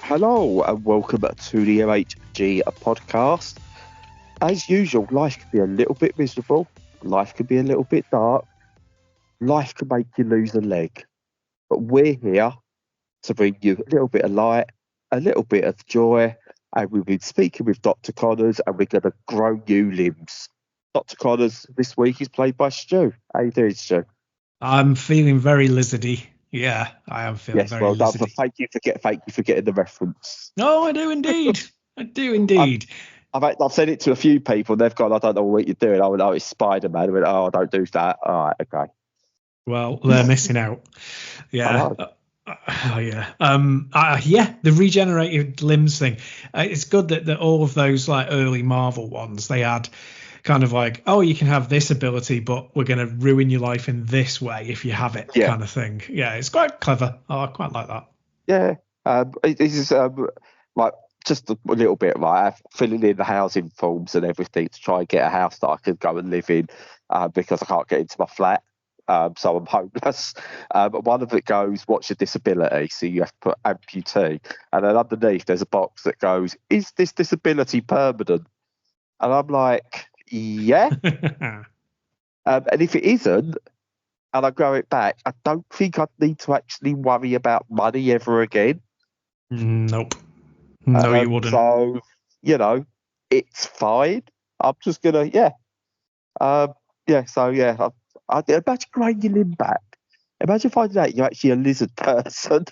Hello and welcome to the MHG podcast. As usual, life can be a little bit miserable, life can be a little bit dark, life can make you lose a leg. But we're here to bring you a little bit of light, a little bit of joy, and we've been speaking with Dr. Connors and we're going to grow new limbs. Dr. Connors this week is played by Stu. How you doing, Stu? I'm feeling very lizardy. Yeah, I am feeling very lizardy. Done. Thank you for getting the reference. No, I do indeed. I've said it to a few people. They've gone, I don't know what you're doing. I went, oh, it's Spider-Man. I went, oh, don't do that. All right, okay. Well, they're missing out. Yeah. The regenerated limbs thing. It's good that all of those like early Marvel ones, they had kind of like, oh, you can have this ability, but we're going to ruin your life in this way if you have it, kind of thing. Yeah, it's quite clever. Oh, I quite like that. Yeah, this is like just a little bit like filling in the housing forms and everything to try and get a house that I could go and live in because I can't get into my flat. So I'm homeless. But one of it goes, what's your disability? So you have to put amputee. And then underneath there's a box that goes, is this disability permanent? And I'm like, yeah. And if it isn't, and I grow it back, I don't think I'd need to actually worry about money ever again. Nope. No, you wouldn't. So, it's fine. I'm just going to, I imagine growing your limb back. Imagine finding out you're actually a lizard person.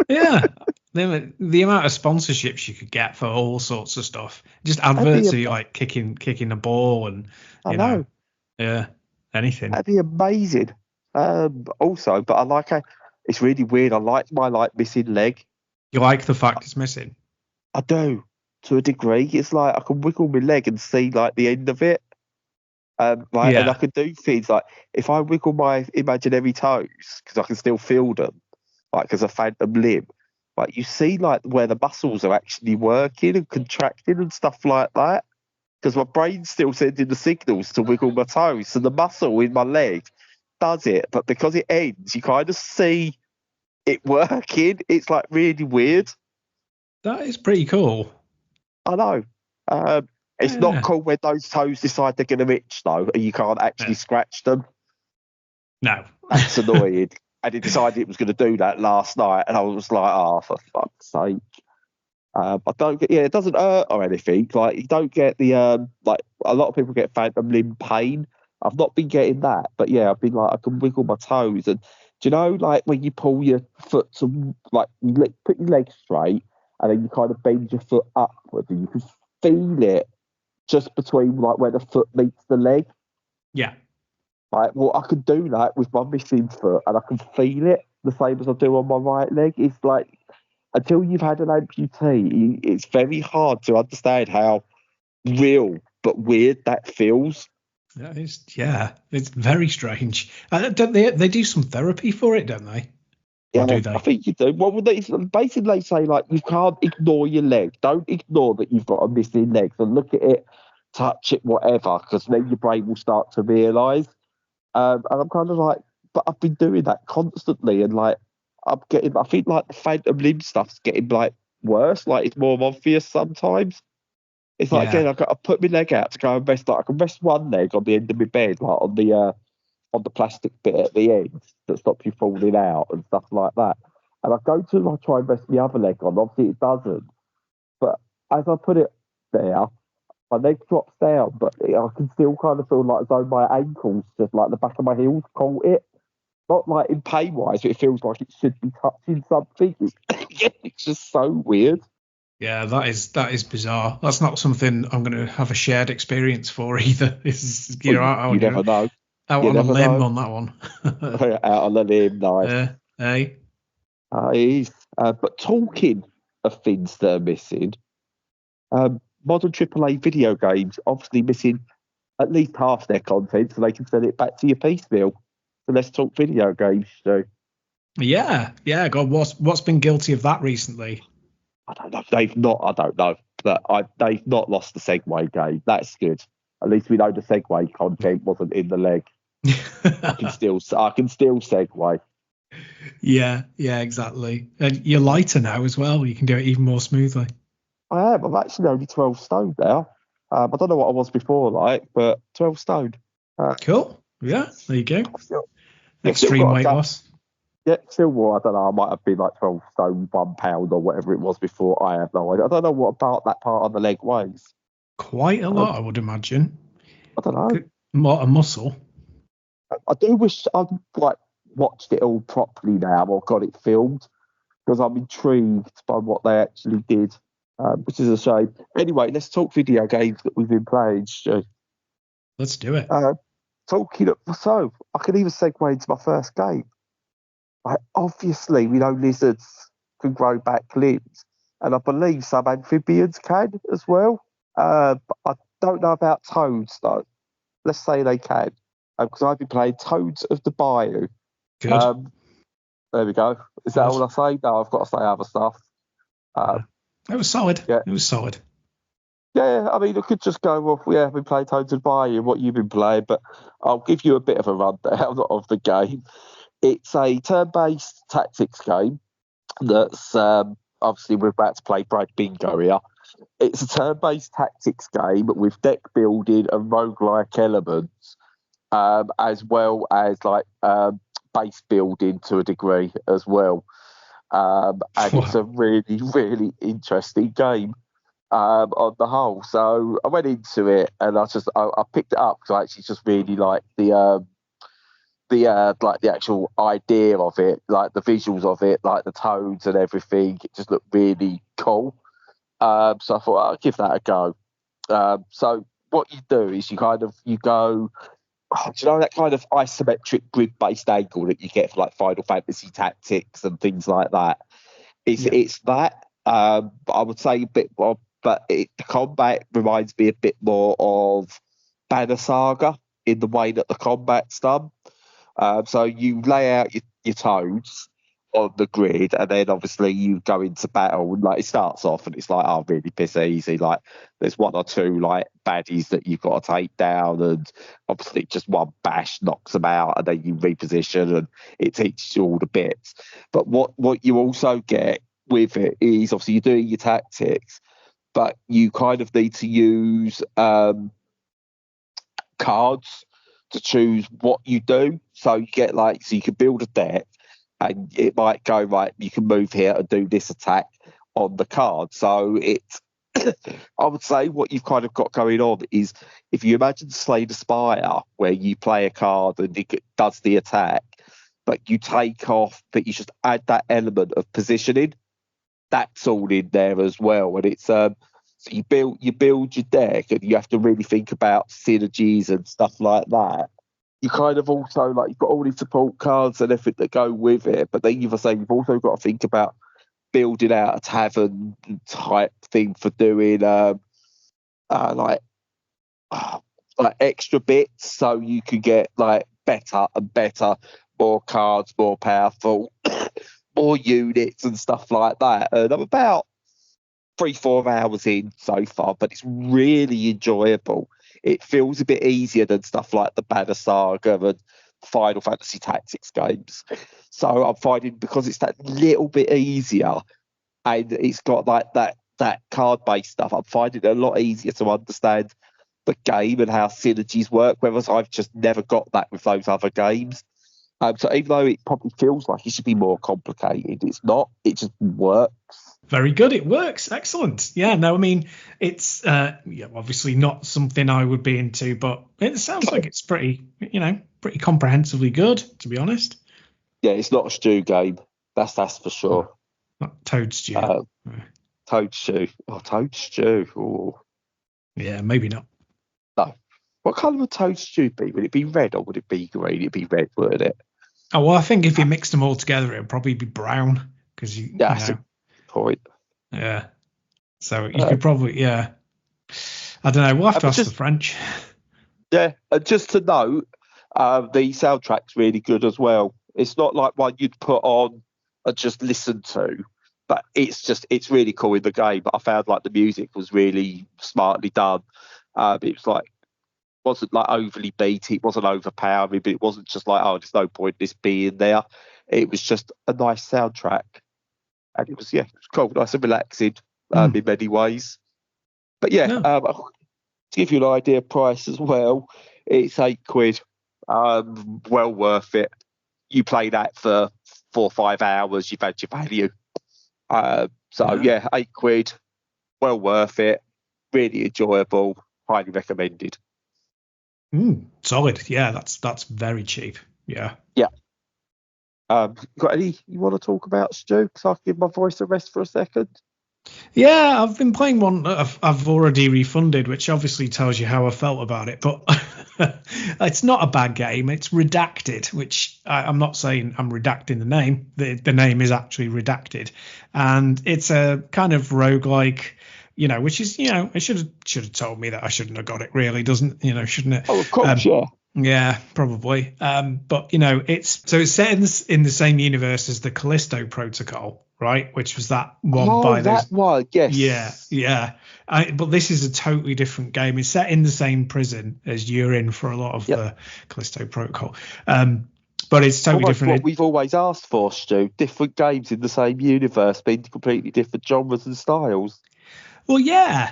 Yeah. The amount of sponsorships you could get for all sorts of stuff. Just adverts of you like kicking a ball and, you know. Yeah. Anything. That'd be amazing. Also, but I like it's really weird. I like my missing leg. You like the fact it's missing? I do, to a degree. It's like I can wiggle my leg and see like the end of it. And I can do things like if I wiggle my imaginary toes because I can still feel them, like as a phantom limb. Like you see like where the muscles are actually working and contracting and stuff like that. Because my brain's still sending the signals to wiggle my toes. So the muscle in my leg does it. But because it ends, you kind of see it working. It's like really weird. That is pretty cool. I know. It's not cool when those toes decide they're going to itch, though, and you can't actually scratch them. No. That's annoying. And it decided it was going to do that last night. And I was like, oh, for fuck's sake. I don't get, it doesn't hurt or anything. Like you don't get the like a lot of people get phantom limb pain. I've not been getting that, but yeah, I've been like I can wiggle my toes, and do you know like when you pull your foot to like put your leg straight, and then you kind of bend your foot upwards, and you can feel it just between like where the foot meets the leg. Yeah. Like well, I can do that with my missing foot, and I can feel it the same as I do on my right leg. It's like. Until you've had an amputee, it's very hard to understand how real but weird that feels. That is, it's very strange. Don't they do some therapy for it, don't they? Yeah, or do they? I think you do. Well, basically they say like you can't ignore your leg. Don't ignore that you've got a missing leg. So look at it, touch it, whatever, because then your brain will start to realise. And I'm kind of like, but I've been doing that constantly, and like. I think like the phantom limb stuff's getting like worse. Like it's more obvious sometimes. It's like again, I put my leg out to go and rest. Like I can rest one leg on the end of my bed, like on the plastic bit at the end that stops you falling out and stuff like that. And I go to like try and rest the other leg on. Obviously it doesn't. But as I put it there, my leg drops down, but I can still kind of feel like as though my ankles, just like the back of my heels, caught it. Not like in pain wise, but it feels like it should be touching something. It's just so weird. Yeah, that is bizarre. That's not something I'm going to have a shared experience for either. You never know. Out on a limb on that one. Out on the limb, nice. But talking of things that are missing, modern AAA video games obviously missing at least half their content, so they can send it back to your piecemeal. So let's talk video games, Stu. Yeah. God, what's been guilty of that recently? I don't know. I don't know. But they've not lost the Segway game. That's good. At least we know the Segway content wasn't in the leg. I can still Segway. Yeah, exactly. And you're lighter now as well. You can do it even more smoothly. I am. I'm actually only 12 stone now. I don't know what I was before, but 12 stone. Cool. Yeah, there you go. Still Extreme got weight loss. Yeah, still more. I don't know. I might have been like 12 stone, 1 pound or whatever it was before. I have no idea. I don't know what about that part on the leg weighs. Quite a lot, I would imagine. I don't know. More a muscle. I do wish I'd like watched it all properly now or got it filmed because I'm intrigued by what they actually did, which is a shame. Anyway, let's talk video games that we've been playing, Stu. Let's do it. So I can even segue into my first game. Like, obviously, we know lizards can grow back limbs, and I believe some amphibians can as well. But I don't know about toads, though. Let's say they can, because I've been playing Toads of the Bayou. Good. There we go. Is that all I say? No, I've got to say other stuff. It was solid. Yeah. It was solid. Yeah, I mean, I could just go, well, yeah, I've been playing Toads of the Bayou, what you've been playing, but I'll give you a bit of a rundown of the game. It's a turn-based tactics game that's obviously we're about to play Brad Bingo here. It's a turn-based tactics game with deck building and roguelike elements, as well as like base building to a degree as well. And it's a really, really interesting game on the whole. So I went into it and I picked it up because I actually just really like the actual idea of it, like the visuals of it, like the toads and everything. It just looked really cool. So I thought I'll give that a go. So what you do is you go. Do you know that kind of isometric grid-based angle that you get for like Final Fantasy Tactics and things like that? It's that. I would say a bit more, but the combat reminds me a bit more of Banner Saga in the way that the combat's done. So you lay out your toads on the grid, and then obviously you go into battle. And like it starts off, and it's like, oh, really piss easy. Like there's one or two like baddies that you've got to take down, and obviously just one bash knocks them out, and then you reposition, and it teaches you all the bits. But what you also get with it is obviously you're doing your tactics, but you kind of need to use cards to choose what you do. So you get so you can build a deck and it might go, right, you can move here and do this attack on the card. So it's, I would say what you've kind of got going on is if you imagine Slay the Spire, where you play a card and it does the attack, but you take off, but you just add that element of positioning, that's all in there as well. And it's, so you build your deck, and you have to really think about synergies and stuff like that. You kind of also you've got all these support cards and everything that go with it, but then you've also got to think about building out a tavern type thing for doing like extra bits, so you can get better and better, more cards, more powerful, more units and stuff like that. And I'm about 3-4 hours in so far, but it's really enjoyable. It feels a bit easier than stuff like the Banner Saga and Final Fantasy Tactics games. So I'm finding, because it's that little bit easier and it's got that card-based stuff, I'm finding it a lot easier to understand the game and how synergies work, whereas I've just never got that with those other games. So even though it probably feels like it should be more complicated, it's not. It just works. Very good. It works. Excellent. Yeah, no, I mean, it's obviously not something I would be into, but it sounds like it's pretty comprehensively good, to be honest. Yeah, it's not a stew game. That's for sure. Not Toad Stew. Toad Stew. Oh, Toad Stew. Oh. Yeah, maybe not. No. What colour would Toad Stew be? Would it be red or would it be green? It'd be red, wouldn't it? Oh, well, I think if you mixed them all together, it would probably be brown, because you know. Point. Yeah. So you could probably, I don't know. We'll have to ask the French. Yeah, and just to note, the soundtrack's really good as well. It's not like one you'd put on and just listen to, but it's really cool in the game. But I found the music was really smartly done. It was wasn't overly beaty, it wasn't overpowering, but it wasn't just there's no point in this being there. It was just a nice soundtrack, and it was cool, nice and relaxing in many ways. But to give you an idea of price as well, it's £8. Well worth it. You play that for 4 or 5 hours, you've had your value. £8, well worth it. Really enjoyable. Highly recommended. Solid. Yeah, that's very cheap. Yeah. Yeah. Got any you want to talk about, Stu? Because I can give my voice a rest for a second. Yeah, I've been playing one that I've already refunded, which obviously tells you how I felt about it. But it's not a bad game. It's Redacted, which I'm not saying I'm redacting the name. The name is actually Redacted. And it's a kind of roguelike, which is, it should have told me that I shouldn't have got it, really, shouldn't it? Oh, of course, yeah. Yeah, probably. But it's set in the same universe as the Callisto Protocol, right? Which was that one by those. That one, yes. Yeah. But this is a totally different game. It's set in the same prison as you're in for a lot of the Callisto Protocol. But it's totally different. What we've always asked for, Stu. Different games in the same universe, being completely different genres and styles. Well, yeah.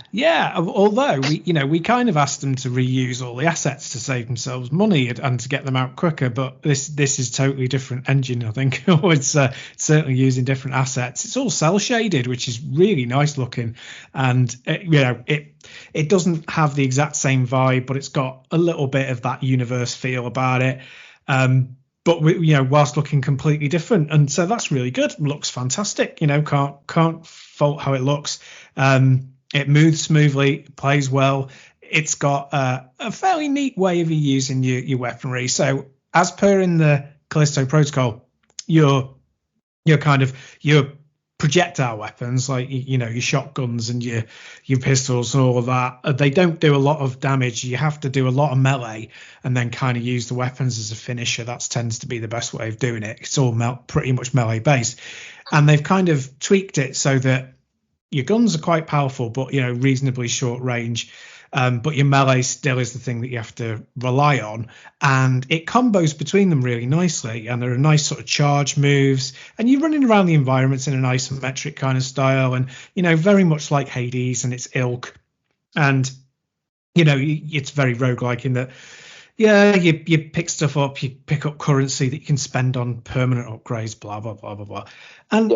Although we kind of asked them to reuse all the assets to save themselves money and to get them out quicker. But this is totally different engine, I think. It's certainly using different assets. It's all cell shaded, which is really nice looking, and it doesn't have the exact same vibe, but it's got a little bit of that universe feel about it. But whilst looking completely different, and so that's really good. Looks fantastic. Can't fault how it looks. It moves smoothly, plays well. It's got a fairly neat way of using your weaponry. So as per in the Callisto Protocol, your projectile weapons, like your shotguns and your pistols and all of that, they don't do a lot of damage. You have to do a lot of melee and then kind of use the weapons as a finisher. That tends to be the best way of doing it. It's all pretty much melee based, and they've kind of tweaked it so that your guns are quite powerful, but reasonably short range. But your melee still is the thing that you have to rely on, and it combos between them really nicely. And there are nice sort of charge moves, and you're running around the environments in an isometric kind of style, and very much like Hades and its ilk. And it's very roguelike in that. Yeah, you pick stuff up, you pick up currency that you can spend on permanent upgrades, blah blah blah blah blah, and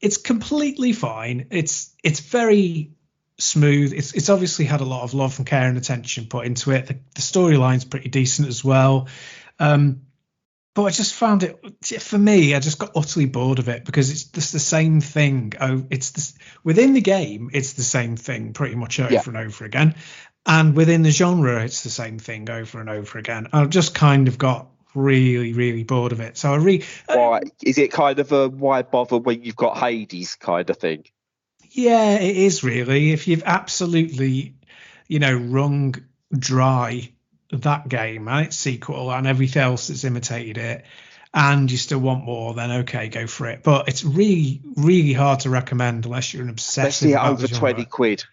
it's completely fine. It's very smooth. It's obviously had a lot of love and care and attention put into it. The storyline's pretty decent as well, but I just found it, for me, I just got utterly bored of it because it's just the same thing. Within the game, it's the same thing pretty much over and over again. And within the genre, it's the same thing over and over again. I've just kind of got really, really bored of it. So is it kind of a why bother when you've got Hades kind of thing? Yeah, it is really. If you've absolutely, wrung dry that game and its sequel and everything else that's imitated it, and you still want more, then okay, go for it. But it's really, really hard to recommend unless you're an obsessive. Especially over £20.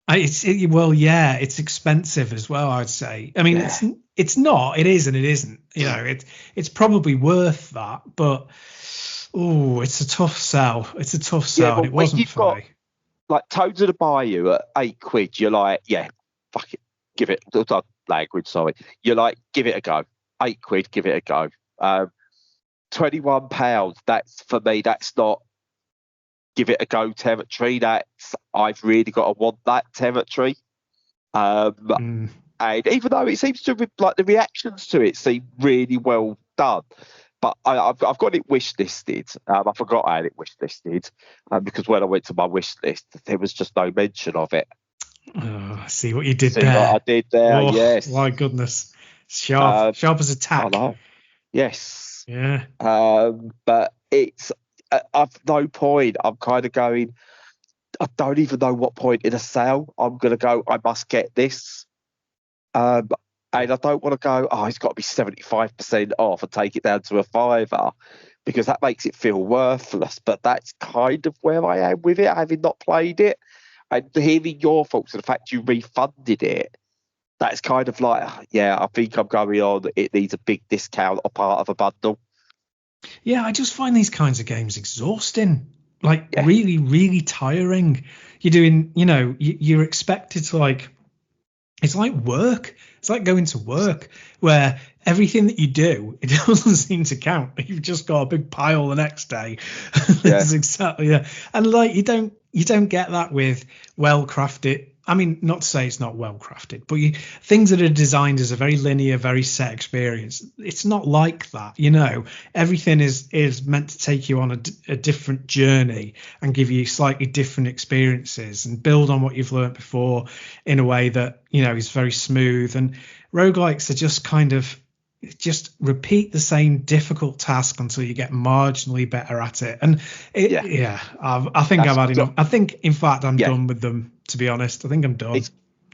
It's expensive as well, I'd say. I mean, it's not, it is and it isn't. It's probably worth that, but it's a tough sell. It's a tough sell. And it wasn't for me. Like Toads of the Bayou at £8, you're like, fuck it, give it. Language, sorry. You're like, give it a go. £8, give it a go. £21. That's for me. That's not give it a go territory. That's I've really got to want that territory. And even though it seems to like the reactions to it seem really well done, but I've got it wish listed. I forgot I had it wish listed because when I went to my wish list, there was just no mention of it. Oh, I see what you did there. What I did there, yes. My goodness, sharp as a tack. I know. Yes. Yeah. But it's at no point I'm kind of going. I don't even know what point in a sale I'm going to go. I must get this. And I don't want to go, it's got to be 75% off and take it down to a £5 because that makes it feel worthless. But that's kind of where I am with it, having not played it. And hearing your thoughts and the fact you refunded it, that's kind of like, I think I'm going on. It needs a big discount or part of a bundle. Yeah, I just find these kinds of games exhausting. Like Yeah, really, really tiring. You're doing, you're expected to like. It's like work. It's like going to work where everything that you do, it doesn't seem to count. You've just got a big pile the next day. yeah, It's exactly, yeah. And like you don't get that with well crafted. I mean, not to say it's not well crafted, but things that are designed as a very linear, very set experience. It's not like that, Everything is meant to take you on a different journey and give you slightly different experiences and build on what you've learned before in a way that is very smooth. And roguelikes are just kind of just repeat the same difficult task until you get marginally better at it. And yeah. I think I've That's had enough. got, I think, in fact, I'm yeah. done with them. To be honest, I think I'm done. It's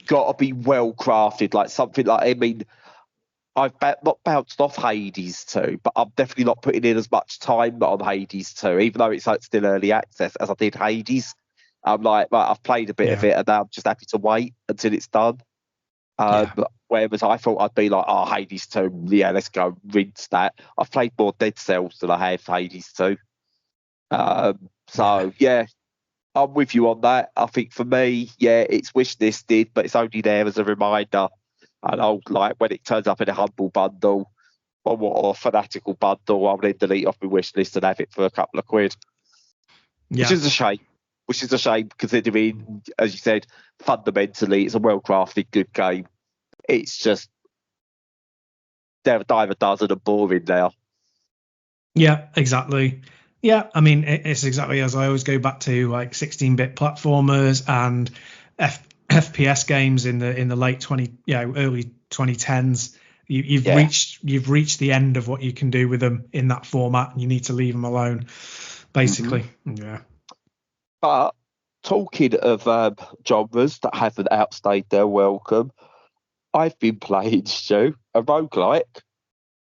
got to be well crafted, like something like. I mean, not bounced off Hades 2, but I'm definitely not putting in as much time on Hades 2, even though it's like still early access, as I did Hades. I'm like, right, I've played a bit of Yeah, it, and now I'm just happy to wait until it's done. yeah, Whereas I thought I'd be like, oh, Hades 2, yeah, let's go rinse that. I've played more Dead Cells than I have Hades 2. yeah. So, yeah, I'm with you on that. I think for me, yeah, it's wish listed, but it's only there as a reminder. And I'll like when it turns up in a humble bundle or a fanatical bundle, I'll then delete off my wish list and have it for a couple of quid, which Yeah, is a shame. Which is a shame considering, as you said, fundamentally it's a well crafted, good game. It's just they're a dime a dozen and boring now. yeah, exactly. Yeah, I mean, it's exactly as I always go back to, like 16-bit platformers and FPS games in the late early 2010s. Yeah. You've reached the end of what you can do with them in that format, and you need to leave them alone, hmm basically. Yeah. But talking of genres that haven't outstayed their welcome, I've been playing, Stu, a roguelike.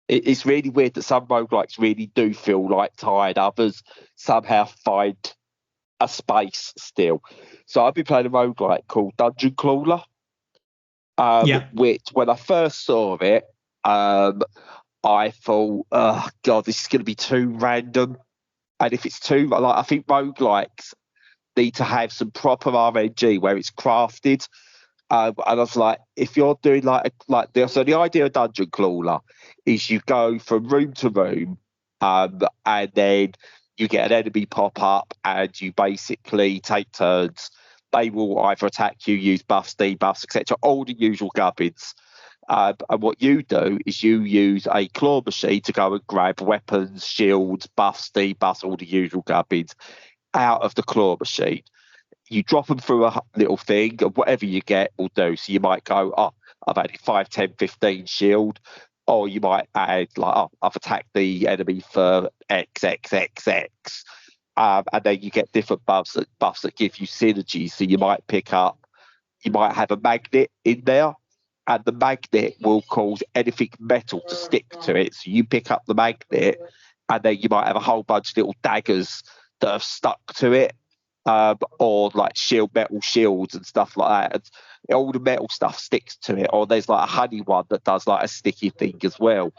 It's really weird that some roguelikes really do feel like tired. Others somehow find a space still. So I've been playing a roguelike called Dungeon Clawler, Yeah. which when I first saw it, I thought, oh, God, this is going to be too random. And if it's too, like, I think roguelikes need to have some proper RNG where it's crafted. And I was like, if you're doing like this, so the idea of Dungeon Crawler is you go from room to room, and then you get an enemy pop up, and you basically take turns. They will either attack you, use buffs, debuffs, etc., all the usual gubbins. And what you do is you use a claw machine to go and grab weapons, shields, buffs, debuffs, all the usual gubbins out of the claw machine. You drop them through a little thing, and whatever you get will do. So you might go, oh, I've added 5, 10, 15 shield, or you might add, like, oh, I've attacked the enemy for X, X, X, X. And then you get different buffs that give you synergy. So you might have a magnet in there, and the magnet will cause anything metal to stick to it. So you pick up the magnet, and then you might have a whole bunch of little daggers that have stuck to it, or like metal shields and stuff like that. And all the metal stuff sticks to it. Or there's like a honey one that does like a sticky thing as well.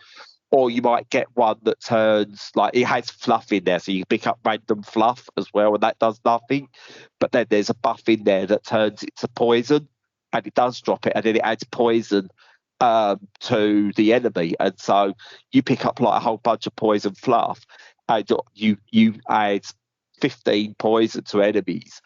Or you might get one that turns like it has fluff in there, so you pick up random fluff as well, and that does nothing. But then there's a buff in there that turns it to poison, and it does drop it, and then it adds poison to the enemy. And so you pick up like a whole bunch of poison fluff, and you add 15 poison to enemies.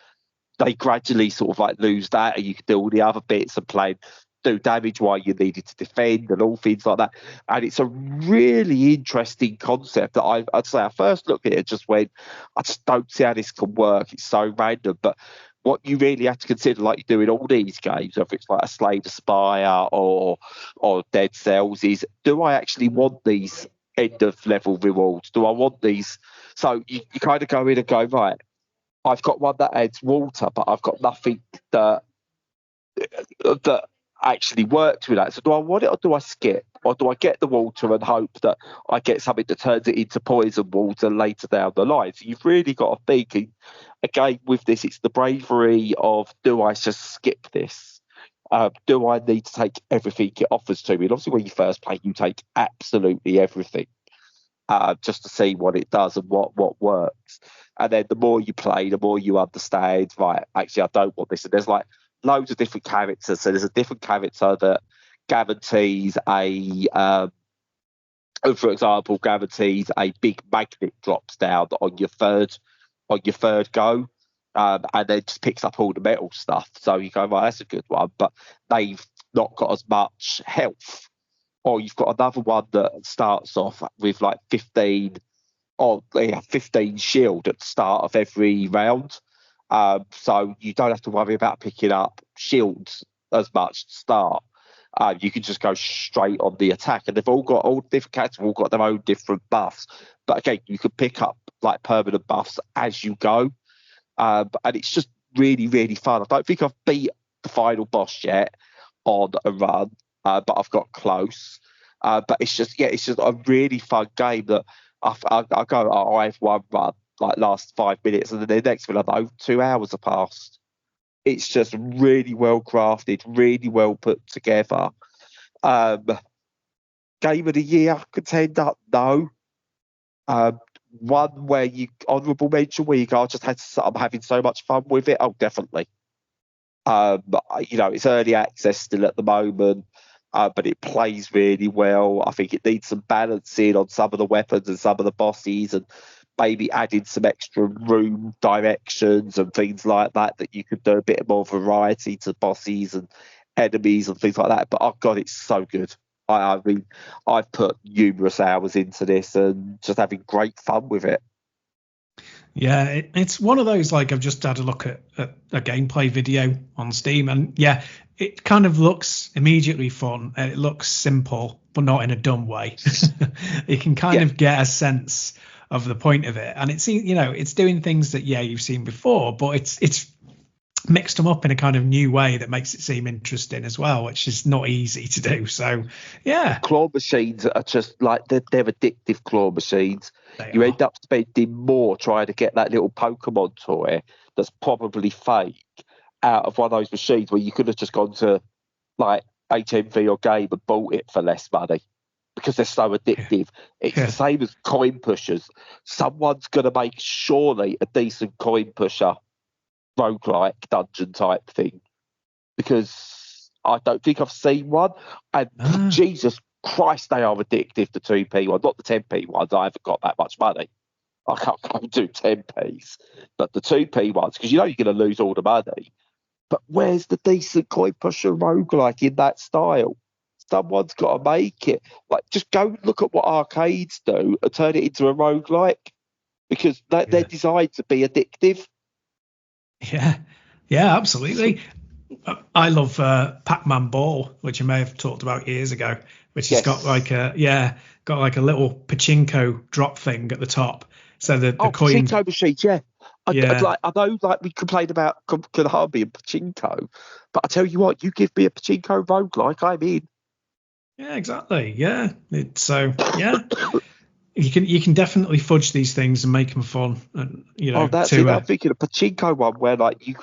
They gradually sort of like lose that, and you can do all the other bits and do damage while you needed to defend and all things like that. And it's a really interesting concept that I'd say I first looked at it and just went, I just don't see how this can work. It's so random. But what you really have to consider, like you do in all these games, whether it's like a Slay the Spire or Dead Cells, is do I actually want these end of level rewards? Do I want these? So you kind of go in and go, right, I've got one that adds water, but I've got nothing that actually works with that. So do I want it, or do I skip? Or do I get the water and hope that I get something that turns it into poison water later down the line? So you've really got to think, again, with this, it's the bravery of, do I just skip this? Do I need to take everything it offers to me? And obviously, when you first play, you take absolutely everything. just to see what it does and what works. And then the more you play, the more you understand, right, actually, I don't want this. And there's like loads of different characters. So there's a different character that guarantees for example, guarantees a big magnet drops down on your third go. And then just picks up all the metal stuff. So you go, right, that's a good one. But they've not got as much health. Or you've got another one that starts off with like 15 shield at the start of every round. So you don't have to worry about picking up shields as much to start. You can just go straight on the attack. And they've all got all different characters, all got their own different buffs. But again, you can pick up like permanent buffs as you go. And it's just really, really fun. I don't think I've beat the final boss yet on a run, but I've got close. But it's just a really fun game that I go, I have one run, like last 5 minutes, and then the next one, I know 2 hours have passed. It's just really well crafted, really well put together. Game of the year contender, no. One where you honourable mention where you go, I'm having so much fun with it. Oh, definitely. It's early access still at the moment, but it plays really well. I think it needs some balancing on some of the weapons and some of the bosses, and maybe adding some extra room directions and things like that you could do a bit more variety to bosses and enemies and things like that. But oh god, it's so good. I mean, I've put numerous hours into this and just having great fun with it. Yeah, it's one of those, like, I've just had a look at a gameplay video on Steam, and yeah, it kind of looks immediately fun. It looks simple, but not in a dumb way. You can kind of get a sense of the point of it, and it's doing things that you've seen before, but it's mixed them up in a kind of new way that makes it seem interesting as well, which is not easy to do. So yeah, claw machines are just like they're addictive. Claw machines, you end up spending more trying to get that little Pokemon toy that's probably fake out of one of those machines where you could have just gone to like HMV or Game and bought it for less money, because they're so addictive. It's the same as coin pushers. Someone's going to make surely a decent coin pusher roguelike dungeon type thing, because I don't think I've seen one. And Jesus Christ, they are addictive, the 2p ones, not the 10p ones. I haven't got that much money. I can't go and do 10p's. But the 2p ones, because you're going to lose all the money. But where's the decent coin pusher roguelike in that style? Someone's got to make it. Like, just go look at what arcades do and turn it into a roguelike, because they're designed to be addictive. Yeah, absolutely. I love Pac-Man Ball, which I may have talked about years ago, which has got like a little pachinko drop thing at the top. So the coins. Pachinko machines, yeah. I know, like, we complained about Konami and pachinko, but I tell you what, you give me a pachinko roguelike, I'm in. Yeah, exactly. Yeah, you can definitely fudge these things and make them fun. And that's it. I'm thinking a pachinko one where like you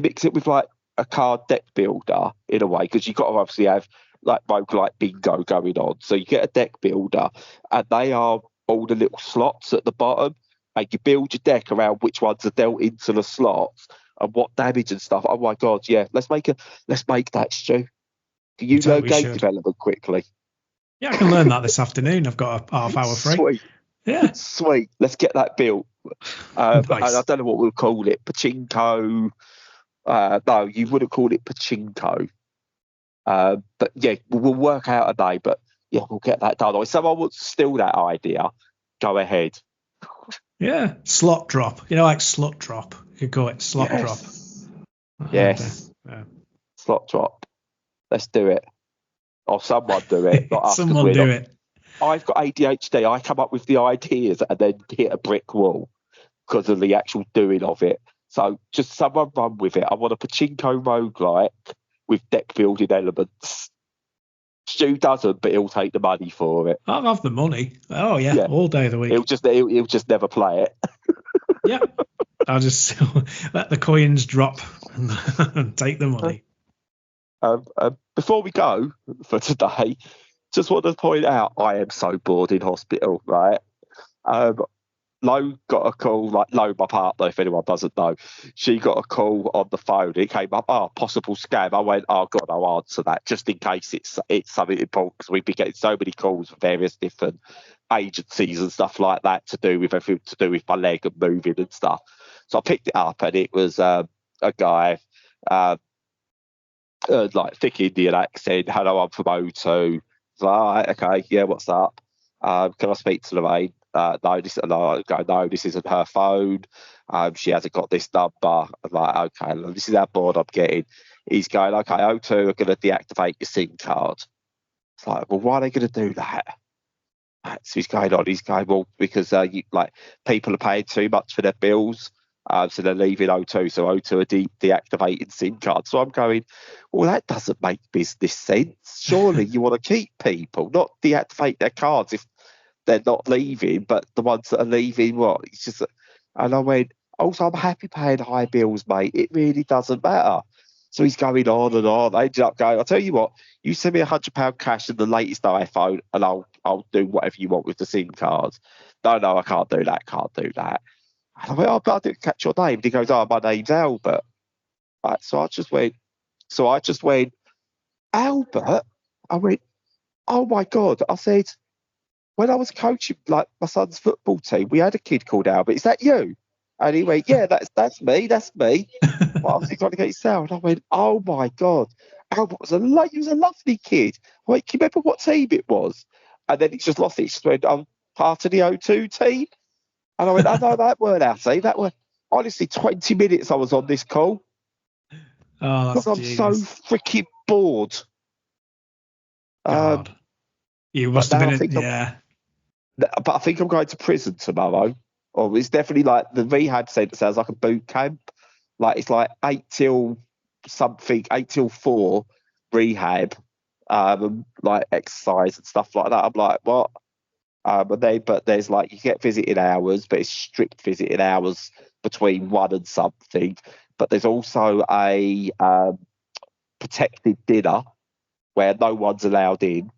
mix it with like a card deck builder in a way, because you've got to obviously have like roguelike bingo going on. So you get a deck builder, and they are all the little slots at the bottom, and you build your deck around which ones are dealt into the slots and what damage and stuff. Oh my god, yeah! Let's make that, Stu. Can you learn game development quickly? Yeah, I can learn that this afternoon. I've got a half hour free. Sweet. Yeah. Sweet. Let's get that built. Nice. I don't know what we'll call it. Pachinko. No, you wouldn't call it pachinko. But yeah, we'll work out a name. But yeah, we'll get that done. Or if someone wants to steal that idea, go ahead. Yeah. Slot drop. Like slot drop. You could call it slot drop. Yes. Yeah. Slot drop. Let's do it. Or someone do it. Not us, someone do it. I've got ADHD. I come up with the ideas and then hit a brick wall because of the actual doing of it. So just someone run with it. I want a pachinko roguelike with deck building elements. Stu doesn't, but he'll take the money for it. I'll have the money. Oh yeah, all day of the week. He'll just never play it. Yeah, I'll just let the coins drop and take the money. Before we go for today, just want to point out, I am so bored in hospital, right? Lo got a call, like Lo, my partner, if anyone doesn't know, she got a call on the phone. It came up, possible scam. I went, oh God, I'll answer that just in case it's something important, because we've been getting so many calls from various different agencies and stuff like that to do with everything to do with my leg and moving and stuff. So I picked it up, and it was a guy, like thick Indian accent. Hello, I'm from O2. Right, okay, yeah, what's up? Can I speak to Lorraine? No, this isn't her phone. She hasn't got this number. I'm like, okay, this is how bored I'm getting. He's going, okay, O2 are going to deactivate your SIM card. It's like, well, why are they going to do that? So he's going on. He's going, well, because people are paying too much for their bills. So they're leaving O2. So O2 are deactivating SIM cards. So I'm going, well, that doesn't make business sense. Surely you want to keep people, not deactivate their cards if they're not leaving, but the ones that are leaving, what? It's just, and I went, also, I'm happy paying high bills, mate. It really doesn't matter. So he's going on and on. I ended up going, I'll tell you what, you send me £100 cash and the latest iPhone, and I'll do whatever you want with the SIM cards. No, I can't do that. And I went, but I didn't catch your name. And he goes, my name's Albert. Right, so I just went, Albert? I went, oh my God. I said, when I was coaching like my son's football team, we had a kid called Albert. Is that you? And he went, yeah, that's me. Well, I was trying to get his sound. I went, oh my God. Albert was he was a lovely kid. I went, can you remember what team it was? And then he just lost it. He just went, I'm part of the O2 team. And I went, oh no, that weren't our team. That were honestly 20 minutes I was on this call. Oh, that's because I'm so freaking bored. God. You must have been but I think I'm going to prison tomorrow. Or it's definitely like the rehab centre sounds like a boot camp. Like it's like 8 till 4 rehab, like exercise and stuff like that. I'm like, what? But there's like you get visiting hours, but it's strict visiting hours between 1 and something. But there's also a protected dinner where no one's allowed in.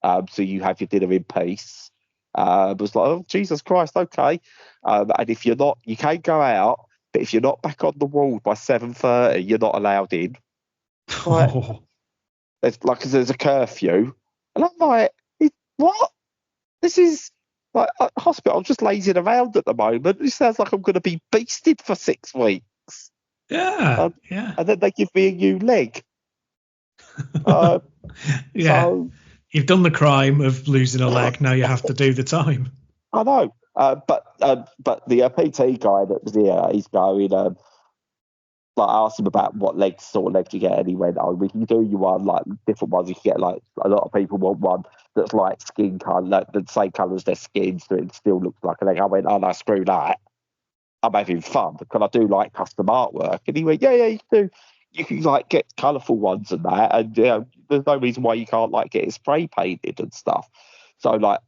So you have your dinner in peace. It was like, oh, Jesus Christ, okay. And if you're not, you can go out, but if you're not back on the wall by 7:30, you're not allowed in. Like, there's a curfew. And I'm like, what? This is like a hospital. I'm just lazing around at the moment. This sounds like I'm going to be beasted for 6 weeks. Yeah. And then they give me a new leg. Yeah. So, you've done the crime of losing a leg. Now you have to do the time. I know. But the PT guy that was here, he's going, I asked him about what sort of leg do you get, and he went, oh, we can do you one, like different ones. You can get, like, a lot of people want one that's like skin colour, like, the same colour as their skin, so it still looks like a leg. I went, oh no, screw that. I'm having fun because I do like custom artwork. And he went, yeah, you can do. You can like get colourful ones and that, and there's no reason why you can't like get it spray painted and stuff. So like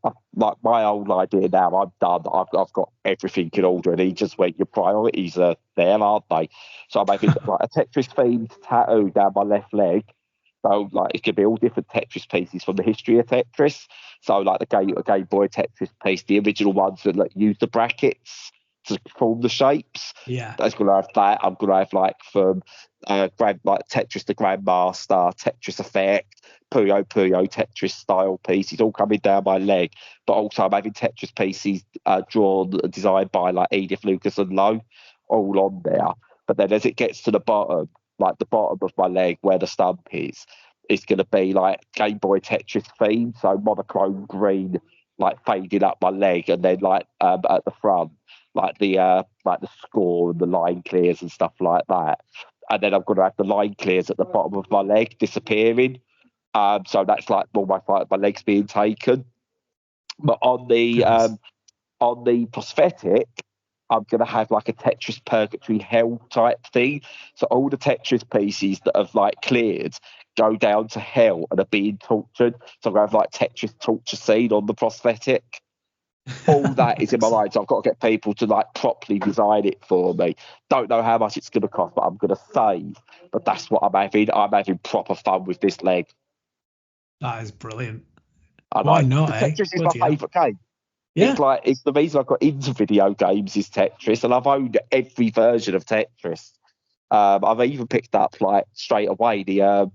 my old idea now, I'm done. I've got everything in order, and he just went, your priorities are there, aren't they? So I'm making like a Tetris themed tattoo down my left leg. So like it could be all different Tetris pieces from the history of Tetris. So like the Game Boy Tetris piece, the original ones that like use the brackets to form the shapes. Yeah, I was going to have that. I'm going to have like from Tetris the Grandmaster, Tetris Effect, Puyo Tetris style pieces all coming down my leg. But also I'm having Tetris pieces drawn and designed by like Edith Lucas and Lowe all on there. But then as it gets to the bottom, like the bottom of my leg where the stump is, it's going to be like Game Boy Tetris theme, so monochrome green, like faded up my leg, and then like at the front, like the score and the line clears and stuff like that. And then I'm going to have the line clears at the bottom of my leg disappearing. So that's like almost like my legs being taken. But on the prosthetic, I'm going to have like a Tetris Purgatory Hell type thing. So all the Tetris pieces that have like cleared go down to hell and are being tortured. So I'm going to have like Tetris torture scene on the prosthetic. All that is in my mind. So I've got to get people to like properly design it for me. Don't know how much it's going to cost, but I'm going to save. But that's what I'm having. I'm having proper fun with this leg. That is brilliant. I Why know. not, The eh? Tetris is my Bloody hell. favourite game. Yeah. It's the reason I got into video games is Tetris, and I've owned every version of Tetris. I've even picked up like straight away the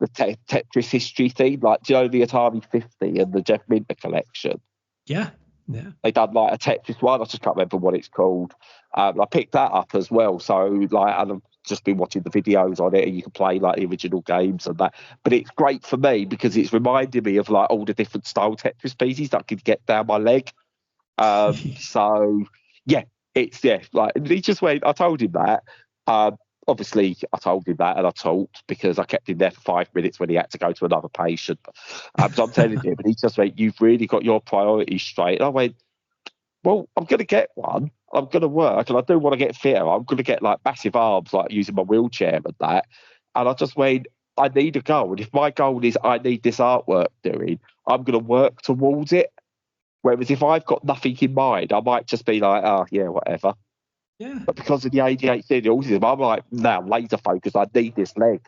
Tetris history theme, like do you know the Atari 50 and the Jeff Minter collection? Yeah. Yeah. They done like a Tetris one. I just can't remember what it's called. I picked that up as well. So like, and I've just been watching the videos on it, and you can play like the original games and that. But it's great for me because it's reminding me of like all the different style Tetris pieces that I could get down my leg. So yeah, like he just went. I told him that. Obviously, I told him that, and I talked because I kept him there for 5 minutes when he had to go to another patient. So I'm telling him, and he just went, "You've really got your priorities straight." And I went, "Well, I'm going to get one. I'm going to work, and I do want to get fitter. I'm going to get like massive arms, like using my wheelchair and that." And I just went, "I need a goal, and if my goal is I need this artwork doing, I'm going to work towards it." Whereas if I've got nothing in mind, I might just be like, "Oh yeah, whatever." Yeah. But because of the ADHD and the autism, I'm like, now laser focused. I need this leg.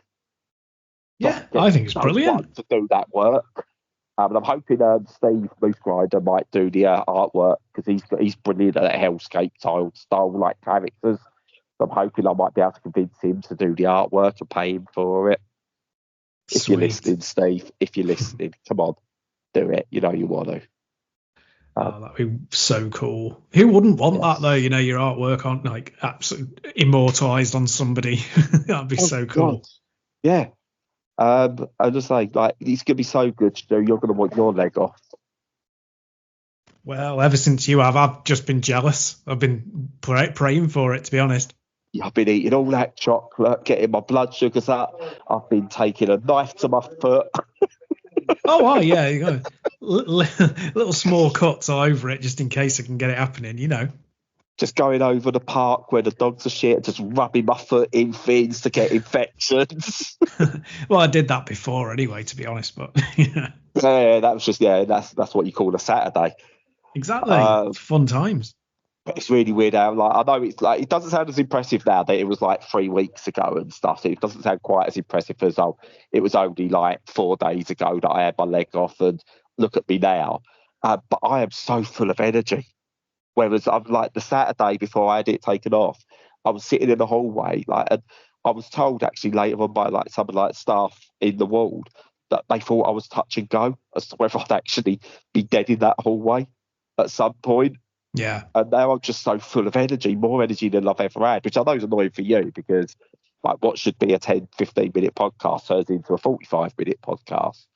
Yeah. I think it's brilliant to do that work. And I'm hoping Steve Moose Grinder might do the artwork because he's brilliant at hellscape style like characters. So I'm hoping I might be able to convince him to do the artwork and pay him for it. If you're listening, Steve, if you're listening, come on, do it. You know you want to. That'd be so cool. Who wouldn't want that though? You know, your artwork on like absolutely immortalized on somebody. That'd be so cool. God. Yeah. I just like it's gonna be so good. You're gonna want your leg off. Well, ever since you have, I've just been jealous. I've been praying for it, to be honest. Yeah, I've been eating all that chocolate, getting my blood sugars up. I've been taking a knife to my foot. Oh, wow, yeah. You know, little small cuts all over it just in case I can get it happening, you know. Just going over the park where the dogs are shit, just rubbing my foot in things to get infections. Well, I did that before anyway, to be honest, but yeah. Yeah, that was just that's what you call a Saturday. Exactly. Fun times. But it's really weird how I know it's like it doesn't sound as impressive now that it was like 3 weeks ago and stuff. It doesn't sound quite as impressive as it was only like 4 days ago that I had my leg off, and look at me now. But I am so full of energy. Whereas I'm like the Saturday before I had it taken off, I was sitting in the hallway, and I was told actually later on by like some like staff in the ward that they thought I was touch and go as to whether I'd actually be dead in that hallway at some point. Yeah. And now I'm just so full of energy, more energy than I've ever had, which I know is annoying for you because like what should be a 10, 15-minute podcast turns into a 45-minute podcast.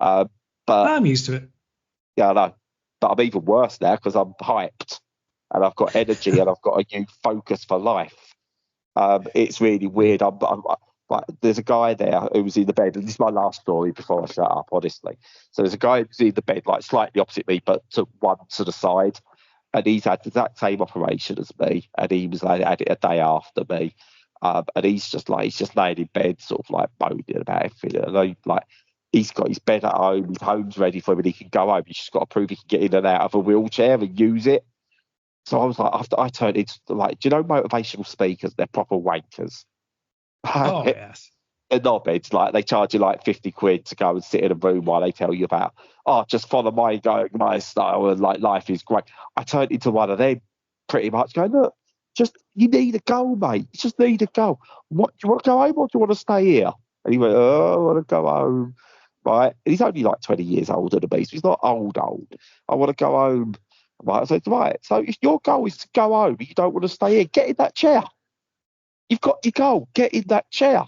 But I'm used to it. Yeah, I know. But I'm even worse now because I'm hyped and I've got energy and I've got a new focus for life. It's really weird. Like, there's a guy there who was in the bed, and this is my last story before I shut up, honestly. So there's a guy who's in the bed, like slightly opposite me, but to one to the side. And he's had the exact same operation as me, and he was like had it a day after me. And he's just laying in bed, sort of like moaning about everything. And he's got his bed at home, his home's ready for him, and he can go home. He's just got to prove he can get in and out of a wheelchair and use it. So I was like, after I turned into like, do you know motivational speakers? They're proper wankers. Oh yes. They're knobheads. Like they charge you like 50 quid to go and sit in a room while they tell you about, just follow my style and like life is great. I turned into one of them pretty much going, look, you need a goal, mate. You just need a goal. What do you want to go home or do you want to stay here? And he went, I want to go home. Right. And he's only like 20 years older than me, so he's not old. I want to go home. Right. I said, right. So if your goal is to go home, you don't want to stay here, get in that chair. You've got your goal. Get in that chair.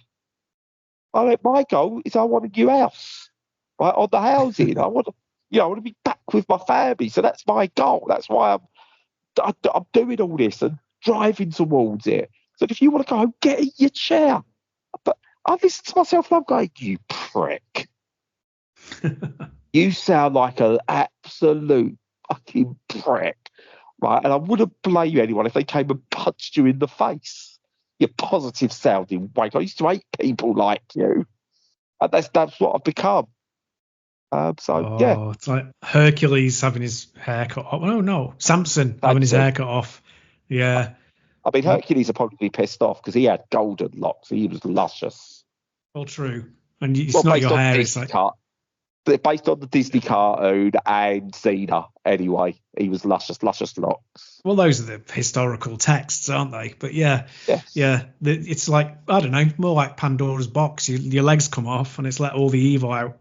My goal is I want a new house, right, on the housing. I want to be back with my family. So that's my goal. That's why I'm doing all this and driving towards it. So if you want to go home, get in your chair. But I listen to myself and I'm going, you prick. You sound like an absolute fucking prick, right? And I wouldn't blame anyone if they came and punched you in the face. You positive sounding wank. I used to hate people like you. And that's what I've become. Yeah. It's like Hercules having his hair cut off. Oh no, Samson having his hair cut off. Yeah. I mean, Hercules are probably pissed off because he had golden locks. He was luscious. Well, true. And it's not your hair. It's like cut. based on the Disney cartoon and Xena. Anyway, he was luscious locks. Well, those are the historical texts, aren't they? But yeah, Yes. it's like, I don't know, more like Pandora's box. Your legs come off and it's let all the evil out.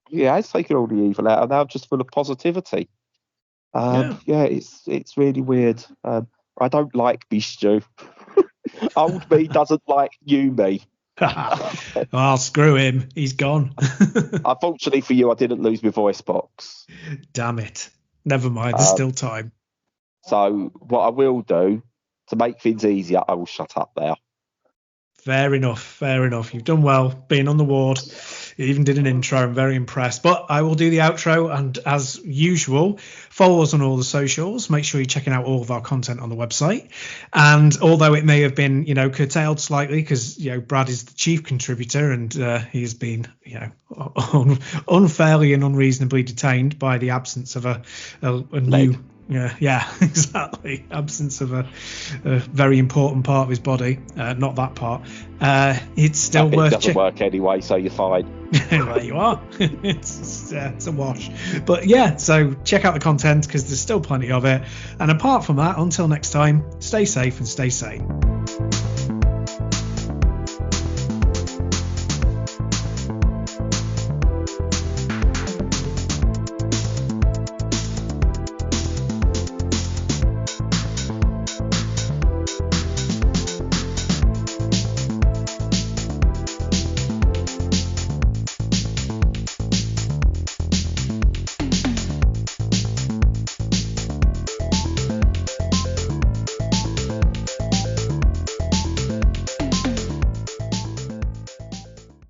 Yeah, it's taken all the evil out, and now I'm just full of positivity. It's really weird. I don't me, Stu. Old me doesn't like new me. Well, screw him. He's gone. Unfortunately for you, I didn't lose my voice box. Damn it. Never mind. There's still time. So what I will do to make things easier, I will shut up now. Fair enough. You've done well being on the ward. You even did an intro. I'm very impressed. But I will do the outro. And as usual, follow us on all the socials. Make sure you're checking out all of our content on the website. And although it may have been, curtailed slightly because, Brad is the chief contributor and he has been, unfairly and unreasonably detained by the absence of a new... Yeah, exactly. Absence of a very important part of his body, not that part. It's still worth checking. It doesn't work anyway, so you're fine. There you are. It's a wash. But yeah, so check out the content because there's still plenty of it. And apart from that, until next time, stay safe and stay sane.